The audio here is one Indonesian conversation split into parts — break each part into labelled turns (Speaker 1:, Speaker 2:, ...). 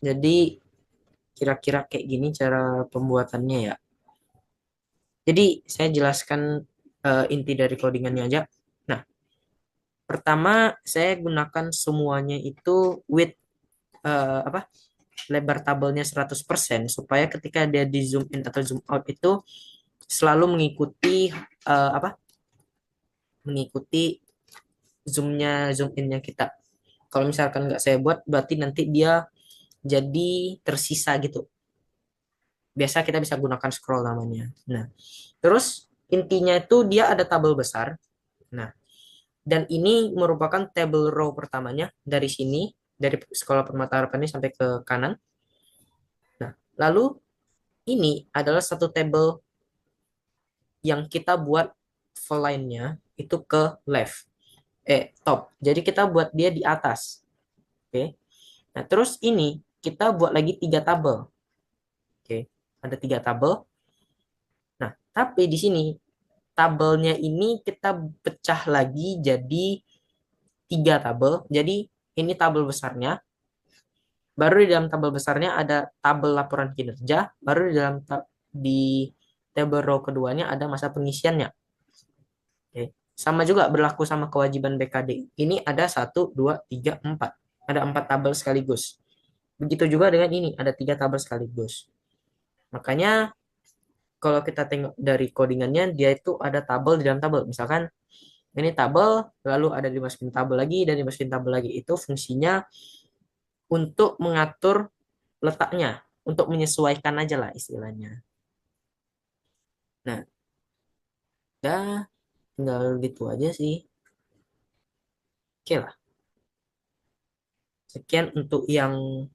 Speaker 1: Jadi kira-kira kayak gini cara pembuatannya ya. Jadi saya jelaskan inti dari codingannya aja. Nah, pertama saya gunakan semuanya itu with apa? Lebar tabelnya 100% supaya ketika dia di zoom in atau zoom out itu selalu mengikuti apa? Mengikuti zoom innya kita. Kalau misalkan nggak saya buat, berarti nanti dia jadi tersisa gitu. Biasa kita bisa gunakan scroll namanya. Nah, terus intinya itu dia ada tabel besar. Nah, dan ini merupakan table row pertamanya dari sini, dari sekolah permata harapan ini sampai ke kanan. Nah, lalu ini adalah satu table yang kita buat line-nya itu ke left, top. Jadi kita buat dia di atas. Oke. Nah, terus ini kita buat lagi tiga tabel. Oke. Ada tiga tabel. Nah, tapi di sini tabelnya ini kita pecah lagi jadi tiga tabel. Jadi ini tabel besarnya. Baru di dalam tabel besarnya ada tabel laporan kinerja. Baru di dalam di tabel row keduanya ada masa pengisiannya. Oke. Sama juga berlaku sama kewajiban BKD. Ini ada satu, dua, tiga, empat. Ada empat tabel sekaligus. Begitu juga dengan ini, ada tiga tabel sekaligus. Makanya kalau kita tengok dari codingannya, dia itu ada tabel di dalam tabel. Misalkan ini tabel, lalu ada dimasukin tabel lagi, dan dimasukin tabel lagi. Itu fungsinya untuk mengatur letaknya, untuk menyesuaikan aja lah istilahnya. Nah, udah tinggal gitu aja sih. Oke lah. Sekian untuk yang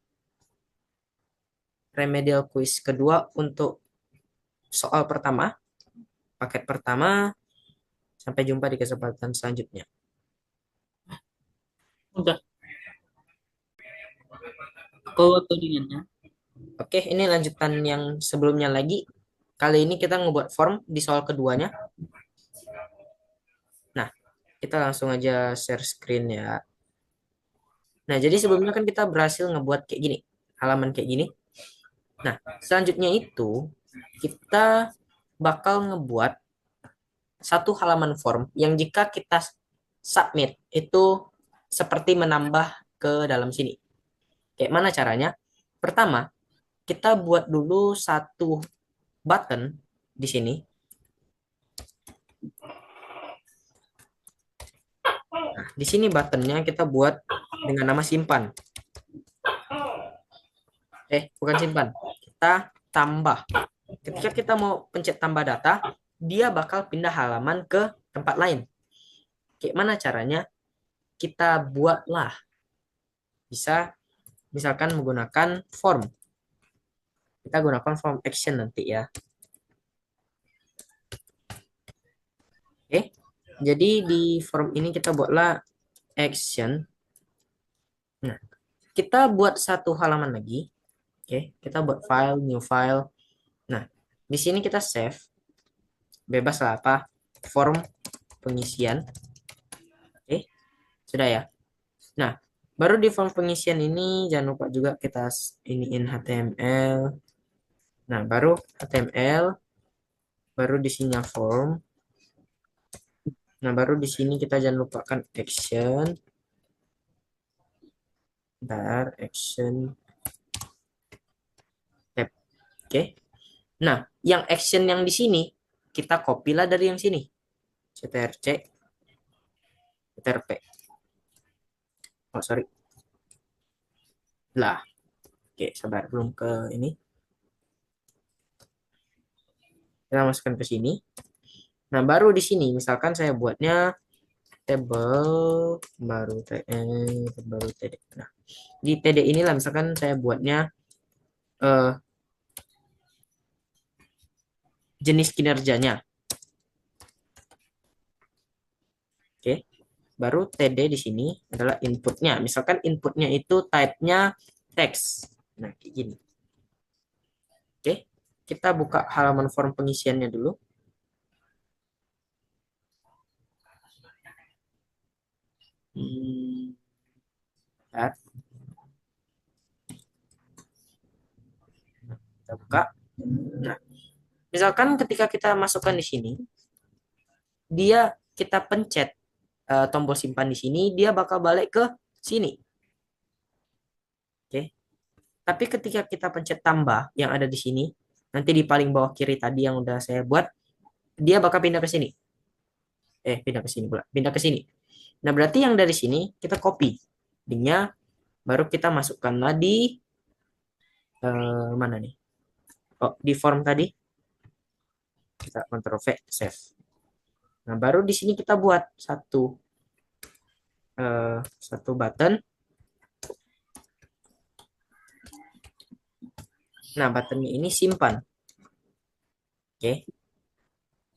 Speaker 1: remedial quiz kedua untuk soal pertama, paket pertama. Sampai jumpa di kesempatan selanjutnya.
Speaker 2: Udah, aku codingannya.
Speaker 1: Oke, ini lanjutan yang sebelumnya lagi. Kali ini kita ngebuat form di soal keduanya. Nah, kita langsung aja share screen ya. Nah, jadi sebelumnya kan kita berhasil ngebuat kayak gini, halaman kayak gini. Nah, selanjutnya itu kita bakal ngebuat satu halaman form yang jika kita submit itu seperti menambah ke dalam sini. Kayak mana caranya? Pertama, kita buat dulu satu button di sini. Nah, di sini buttonnya kita buat dengan nama simpan. Bukan simpan. Kita tambah. Ketika kita mau pencet tambah data, dia bakal pindah halaman ke tempat lain. Kayak mana caranya? Kita buatlah. Bisa misalkan menggunakan form. Kita gunakan form action nanti ya. Oke. Jadi di form ini kita buatlah action. Nah, kita buat satu halaman lagi. Oke, kita buat file, new file. Nah, di sini kita save, bebas lah apa, form pengisian. Oke, sudah ya. Nah, baru di form pengisian ini jangan lupa juga kita iniin HTML. Nah, baru HTML, baru di sini form. Nah, baru di sini kita jangan lupakan action. Bentar, action tab. Oke. Nah, yang action yang di sini kita copy lah dari yang sini. CTRC, CTRP. Oh, sorry. Lah, oke, sabar belum ke ini. Kita masukkan ke sini. Nah, baru di sini misalkan saya buatnya table baru TD. Nah, di TD inilah misalkan saya buatnya eh, jenis kinerjanya. Oke, baru TD di sini adalah inputnya. Misalkan inputnya itu type-nya text. Nah, kayak gini. Oke, kita buka halaman form pengisiannya dulu. Hmm, bentar. Kita buka. Nah, misalkan ketika kita masukkan di sini, dia kita pencet tombol simpan di sini, dia bakal balik ke sini. Oke. Tapi ketika kita pencet tambah yang ada di sini, nanti di paling bawah kiri tadi yang udah saya buat, dia bakal pindah ke sini. Pindah ke sini pula. Pindah ke sini. Nah, berarti yang dari sini kita copy linknya, baru kita masukkanlah di mana nih? Oh, di form tadi kita Ctrl V save. Nah, baru di sini kita buat satu button. Nah, buttonnya ini simpan. Oke,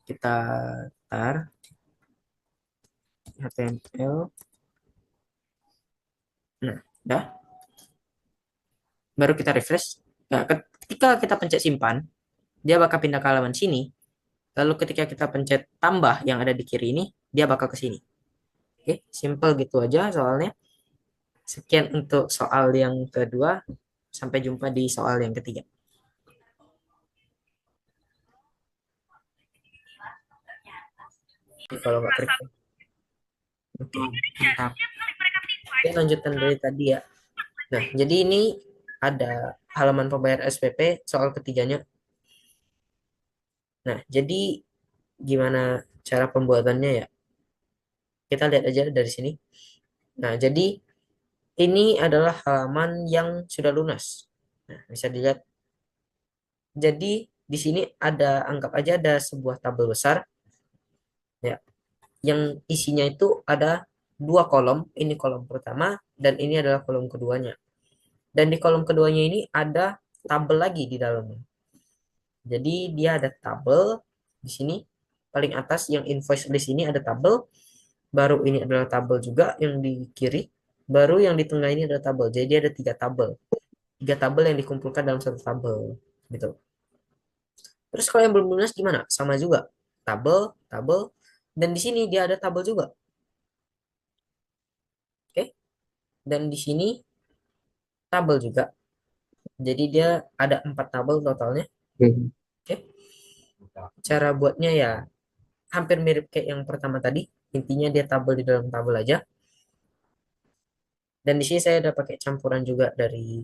Speaker 1: kita tar HTML. Nah, udah. Baru kita refresh. Nah, ketika kita pencet simpan, dia bakal pindah ke halaman sini. Lalu ketika kita pencet tambah yang ada di kiri ini, dia bakal ke sini. Oke, simple gitu aja soalnya. Sekian untuk soal yang kedua. Sampai jumpa di soal yang ketiga. Jadi kalau nggak periksa. Oke,
Speaker 2: Mantap.
Speaker 1: oke, lanjutan dari tadi ya. Nah, jadi ini ada halaman pembayar SPP soal ketiganya. Nah, jadi gimana cara pembuatannya ya? Kita lihat aja dari sini. Nah, jadi ini adalah halaman yang sudah lunas. Nah, bisa dilihat. Jadi di sini anggap aja ada sebuah tabel besar ya, yang isinya itu ada dua kolom. Ini kolom pertama dan ini adalah kolom keduanya. Dan di kolom keduanya ini ada tabel lagi di dalamnya. Jadi dia ada tabel di sini paling atas yang invoice list ini ada tabel, baru ini adalah tabel juga yang di kiri, baru yang di tengah ini ada tabel. Jadi ada tiga tabel yang dikumpulkan dalam satu tabel gitu. Terus kalau yang belum lunas gimana? Sama juga, tabel, tabel, dan di sini dia ada tabel juga. Oke, dan di sini tabel juga. Jadi dia ada 4 tabel totalnya. Oke, cara buatnya ya hampir mirip kayak yang pertama tadi. Intinya dia tabel di dalam tabel aja. Dan di sini saya udah pakai campuran juga dari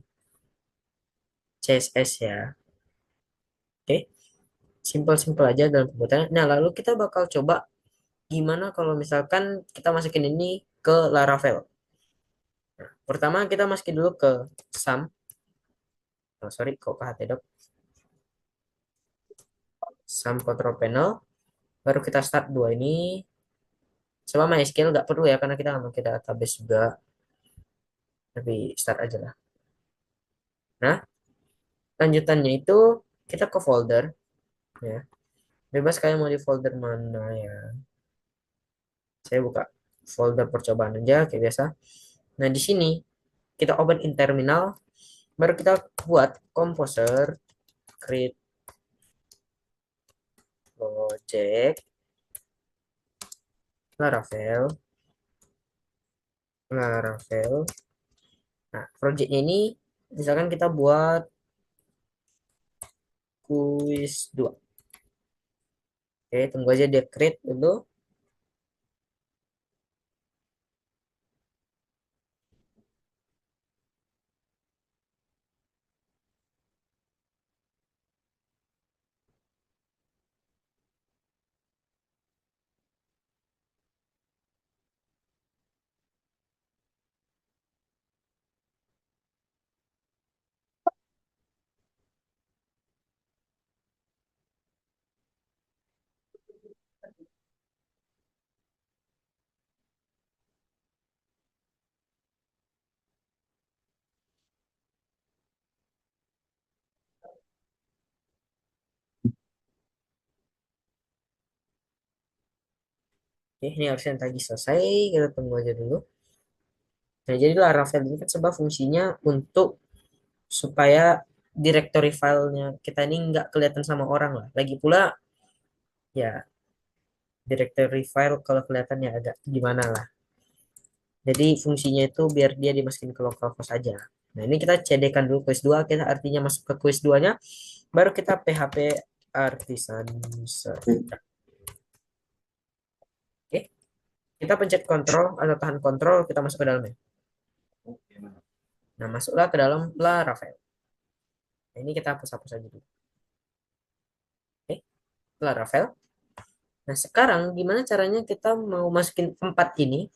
Speaker 1: CSS ya. Oke, simpel-simpel aja dalam pembuatannya. Nah, lalu kita bakal coba gimana kalau misalkan kita masukin ini ke Laravel. Nah, pertama kita masukin dulu ke sum. Oh, sorry, kok ke htdoc. Sum control panel. Baru kita start dua ini. Sama MySQL nggak perlu ya, karena kita nggak pakai database juga. Tapi start aja lah. Nah, lanjutannya itu kita ke folder. Ya. Bebas kalian mau di folder mana ya. Saya buka folder percobaan aja kayak biasa. Nah, di sini kita open in terminal, baru kita buat composer create project Laravel. Laravel. Nah, projectnya ini misalkan kita buat quiz 2. Oke, tunggu aja dia create dulu. Oke, ini harusnya tadi selesai. Kita tunggu aja dulu. Nah, jadi Laravel ini kan sebab fungsinya untuk supaya directory filenya kita ini nggak kelihatan sama orang lah. Lagi pula ya directory file kalau kelihatannya agak gimana lah. Jadi fungsinya itu biar dia dimasukin ke localhost aja. Nah, ini kita cd dulu quiz 2, kita artinya masuk ke quiz 2-nya. baru kita PHP artisan server. Oke, kita pencet kontrol atau tahan kontrol, kita masuk ke dalamnya. Nah, masuklah ke dalam Laravel. Nah, ini kita hapus-hapus aja dulu. Oke, Laravel. Nah, sekarang gimana caranya kita mau masukin 4 ini?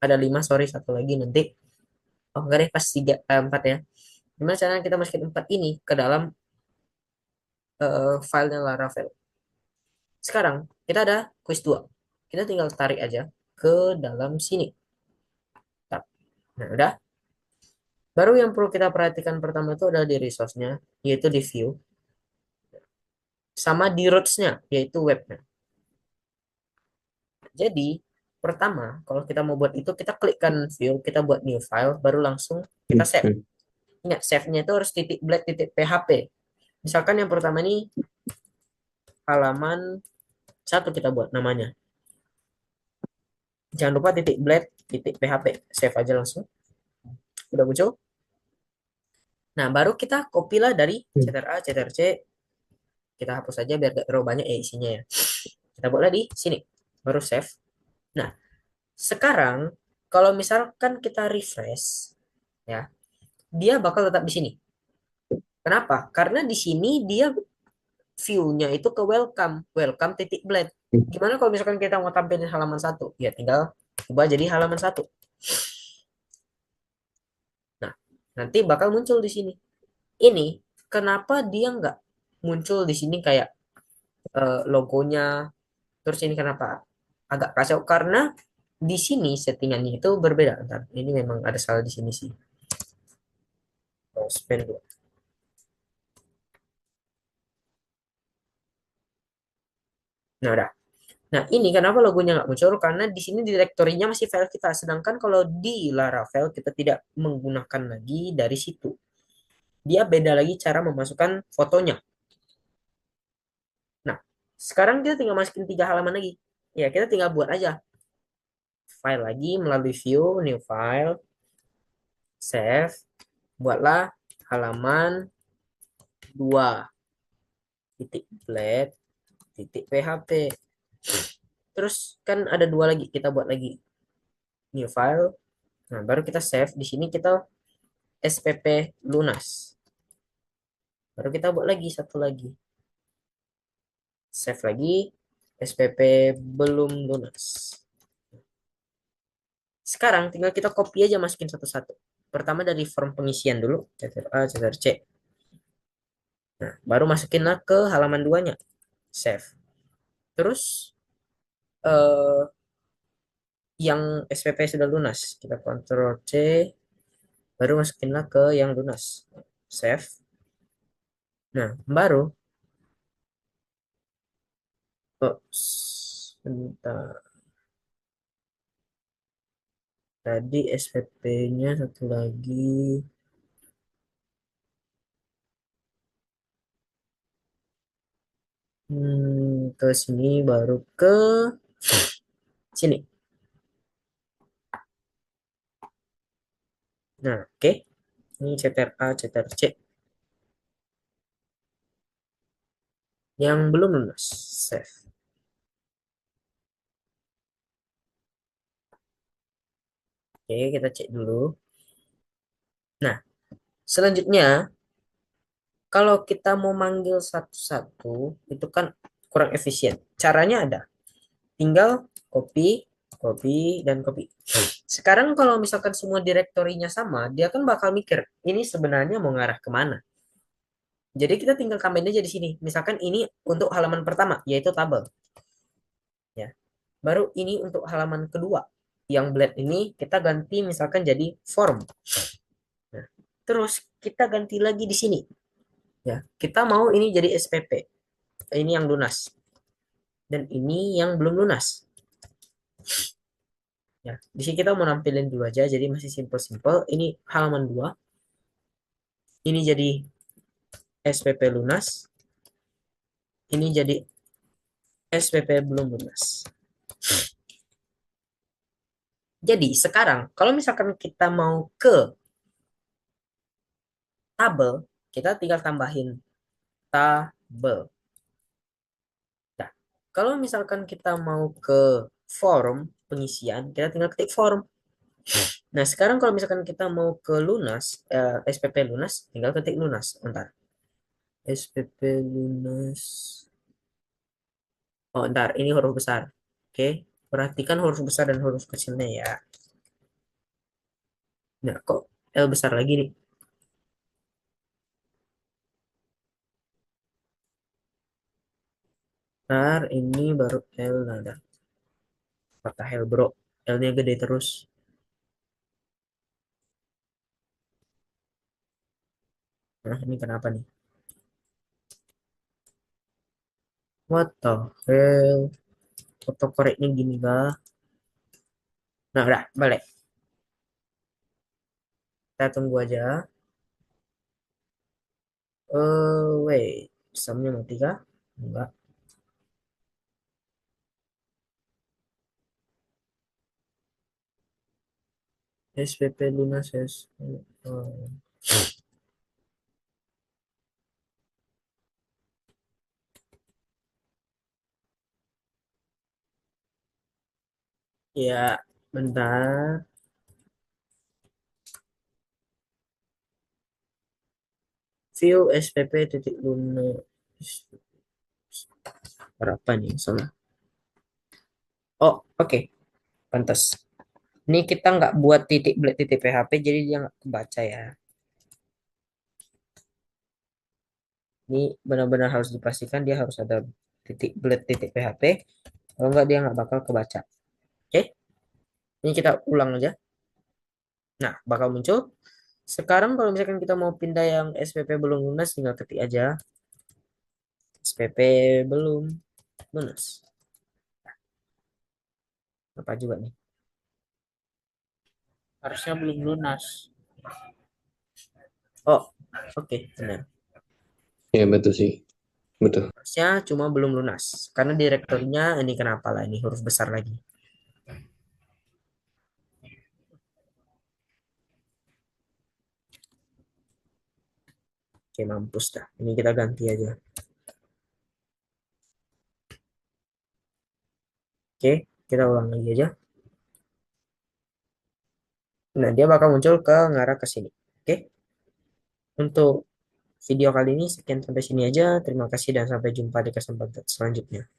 Speaker 1: Ada 5, sorry, satu lagi nanti. Oh, enggak deh, pas 3, 4 ya. Gimana caranya kita masukin 4 ini ke dalam filenya Laravel? Sekarang, kita ada quiz 2. Kita tinggal tarik aja ke dalam sini. Nah, udah. Baru yang perlu kita perhatikan pertama itu adalah di resource-nya, yaitu di view, sama di roots-nya, yaitu webnya. Jadi, pertama, kalau kita mau buat itu, kita klikkan view, kita buat new file, baru langsung kita save. Ingat, save-nya itu harus titik blade titik php. Misalkan yang pertama ini halaman 1 kita buat namanya. Jangan lupa titik blade titik php. Save aja langsung. Udah muncul. Nah, baru kita copy lah dari ctrl-a, ctrl-c. Kita hapus aja biar gak terlalu banyak ya isinya ya. Kita buat lagi sini. Baru save. Nah, sekarang kalau misalkan kita refresh ya, dia bakal tetap di sini. Kenapa? Karena di sini dia view-nya itu ke welcome, welcome titik blade. Gimana kalau misalkan kita mau tampilin halaman 1? Ya tinggal ubah jadi halaman 1. Nah, nanti bakal muncul di sini. Ini kenapa dia nggak muncul di sini kayak logonya, terus ini kenapa agak kacau? Karena di sini settingannya itu berbeda. Bentar, ini memang ada salah di sini sih. Oh, spend dulu. Nah, udah. Nah, ini kenapa logonya nggak muncul? Karena di sini direktorinya masih file kita. Sedangkan kalau di Laravel kita tidak menggunakan lagi dari situ. Dia beda lagi cara memasukkan fotonya. Nah, sekarang kita tinggal masukin 3 halaman lagi. Ya, kita tinggal buat aja. File lagi melalui view, new file, save. Buatlah halaman 2 titik blade titik php. Terus kan ada 2 lagi. Kita buat lagi new file. Nah, baru kita save. Di sini kita spp lunas. Baru kita buat lagi satu lagi. Save lagi. SPP belum lunas. Sekarang tinggal kita copy aja masukin satu-satu. Pertama dari form pengisian dulu. Ctrl-A, Ctrl-C. Nah, baru masukinlah ke halaman 2-nya. Save. Terus eh, yang SPP sudah lunas. Kita Ctrl-C. Baru masukinlah ke yang lunas. Save. Nah, baru. Sebentar. Tadi SPP-nya satu lagi. Ke sini baru ke sini. Nah, oke. Ini CTRA, CTRC. Yang belum lunas. Save. Oke, kita cek dulu. Nah, selanjutnya, kalau kita mau manggil satu-satu, itu kan kurang efisien. Caranya ada. Tinggal copy, copy, dan copy. Sekarang kalau misalkan semua direktorinya sama, dia kan bakal mikir, ini sebenarnya mau ngarah kemana? Jadi kita tinggal tambahin aja di sini. Misalkan ini untuk halaman pertama, yaitu tabel. Ya. Baru ini untuk halaman kedua. Yang blade ini kita ganti misalkan jadi form. Nah, terus kita ganti lagi di sini. Ya, kita mau ini jadi SPP. Ini yang lunas. Dan ini yang belum lunas. Ya, di sini kita mau nampilin dulu aja, jadi masih simple-simple. Ini halaman 2. Ini jadi SPP lunas. Ini jadi SPP belum lunas. Jadi sekarang, kalau misalkan kita mau ke tabel, kita tinggal tambahin tabel. Nah, kalau misalkan kita mau ke form pengisian, kita tinggal ketik form. Nah, sekarang kalau misalkan kita mau ke lunas, SPP lunas, tinggal ketik lunas. Ntar, SPP lunas. Oh, ntar, ini huruf besar. Oke, perhatikan huruf besar dan huruf kecilnya ya. Nah, kok L besar lagi nih? Ntar, ini baru L. Nah, patah L bro. L-nya gede terus. Nah, ini kenapa nih? What the hell? Autocorrectnya gini kah? Nah, udah, balik. Kita tunggu aja. Wait. Samnya mati kah? Enggak. SPP lunas ya, bentar. View SPP titik lunas. Berapa nih? Salah. Oh, oke. Pantas. Ini kita nggak buat titik black titik PHP, jadi dia nggak kebaca ya. Ini benar-benar harus dipastikan dia harus ada titik black titik PHP. Kalau nggak dia nggak bakal kebaca. Oke, ini kita ulang aja. Nah, bakal muncul. Sekarang kalau misalkan kita mau pindah yang SPP belum lunas, tinggal ketik aja SPP belum lunas. Apa juga nih?
Speaker 2: Harusnya belum lunas.
Speaker 1: Oh, oke, benar.
Speaker 3: Ya betul sih, betul.
Speaker 1: Harusnya cuma belum lunas. Karena direkturnya ini kenapa lah ini huruf besar lagi. Oke, mampus dah. Ini kita ganti aja. Oke, kita ulang lagi aja. Nah, dia bakal muncul ke ngarah ke sini. Oke, untuk video kali ini sekian sampai sini aja. Terima kasih dan sampai jumpa di kesempatan selanjutnya.